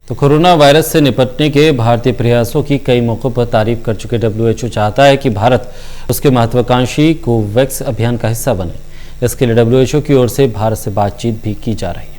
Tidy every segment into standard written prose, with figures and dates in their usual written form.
तो corona virus से निपटने के भारतीय प्रयासों की कई मौकों पर तारीफ कर चुके WHO चाहता है कि भारत उसके महत्वाकांक्षी कोवैक्स अभियान का हिस्सा बने। इसके लिए WHO की ओर से भारत से बातचीत भी की जा रही है।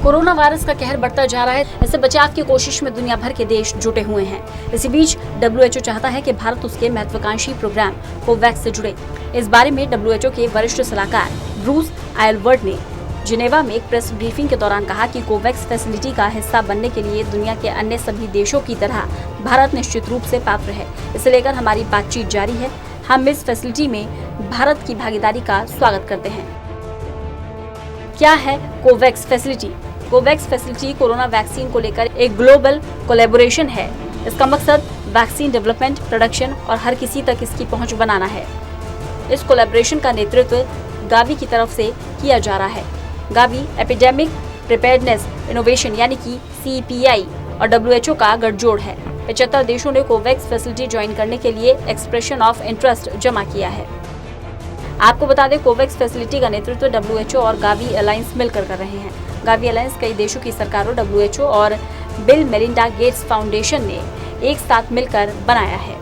कोरोना वायरस का कहर बढ़ता जा रहा है। इससे बचाव की कोशिश में दुनिया भर के देश जुटे हुए हैं। इसी बीच WHO चाहता है कि भारत उसके महत्वाकांक्षी प्रोग्राम कोवैक्स से जुड़े। इस बारे में WHO के वरिष्ठ सलाहकार ब्रूस आयलवर्ड ने जिनेवा में एक प्रेस ब्रीफिंग के दौरान कहा कि कोवैक्स फैसिलिटी का हिस्सा बनने के लिए दुनिया के अन्य सभी देशों की तरह भारत निश्चित रूप से पात्र है। इसे लेकर हमारी बातचीत जारी है। हम इस फैसिलिटी में भारत की भागीदारी का स्वागत करते हैं। क्या है Covax facility? Covax facility corona vaccine को लेकर एक ग्लोबल कोलैबोरेशन है। इसका मकसद वैक्सीन डेवलपमेंट, प्रोडक्शन और हर किसी तक इसकी पहुंच बनाना है। इस कोलैबोरेशन का नेतृत्व गावी की तरफ से किया जा रहा है। गावी एपिडेमिक प्रिपेयर्डनेस इनोवेशन यानी कि CEPI और WHO का गठजोड़ है। 75 देशों ने कोवैक्स फैसिलिटी ज्वाइन करने के लिए एक्सप्रेशन ऑफ इंटरेस्ट जमा किया है। आपको बता दें, कोवैक्स फैसिलिटी का नेतृत्व WHO और गावी अलायंस मिलकर कर रहे हैं। गावी अलायंस कई देशों की सरकारों, WHO और बिल मेलिंडा गेट्स फाउंडेशन ने एक साथ मिलकर बनाया है।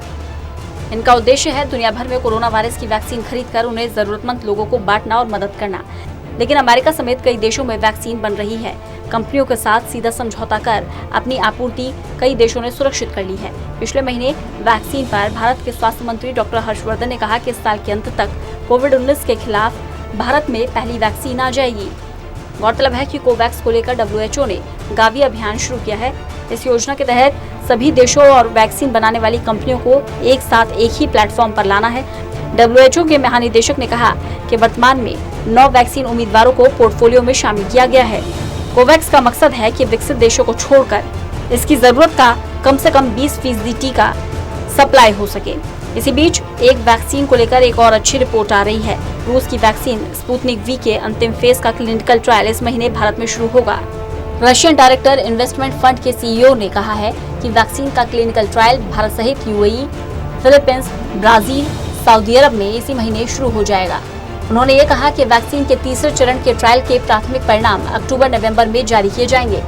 इनका उद्देश्य है दुनिया भर में कोरोना वायरस की वैक्सीन खरीदकर उन्हें जरूरतमंद लोगों को बांटना और मदद करना। लेकिन अमेरिका समेत कई देशों में वैक्सीन बन रही है। कंपनियों के साथ सीधा समझौता कर अपनी आपूर्ति कई देशों ने सुरक्षित कर ली है। पिछले महीने वैक्सीन पर भारत के स्वास्थ्य मंत्री डॉक्टर हर्षवर्धन ने कहा कि इस साल के अंत तक कोविड-19 के खिलाफ भारत में पहली वैक्सीन आ जाएगी। गौरतलब है कि कोवैक्स को लेकर WHO ने गावी अभियान शुरू किया है। इस योजना के तहत सभी देशों और वैक्सीन बनाने वाली कंपनियों को एक साथ एक ही प्लेटफॉर्म पर लाना है। WHO के महानिदेशक ने कहा कि वर्तमान में 9 वैक्सीन उम्मीदवारों को पोर्टफोलियो में शामिल किया गया है। कोवैक्स का मकसद है कि विकसित देशों को छोड़कर इसकी जरूरत का कम से कम 20% टीका सप्लाई हो सके। इसी बीच एक वैक्सीन को लेकर एक और अच्छी रिपोर्ट आ रही है। रूस की वैक्सीन स्पुतनिक वी के अंतिम फेज का क्लिनिकल ट्रायल इस महीने भारत में शुरू होगा। रशियन डायरेक्टर इन्वेस्टमेंट फंड के CEO ने कहा है कि वैक्सीन का क्लिनिकल ट्रायल भारत सहित UAE, फिलीपींस, ब्राजील, सऊदी अरब में इसी महीने शुरू हो जाएगा। उन्होंने ये कहा कि वैक्सीन के तीसरे चरण के ट्रायल के प्राथमिक परिणाम अक्टूबर-नवंबर में जारी किए जाएंगे।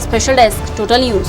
Special desk, total news.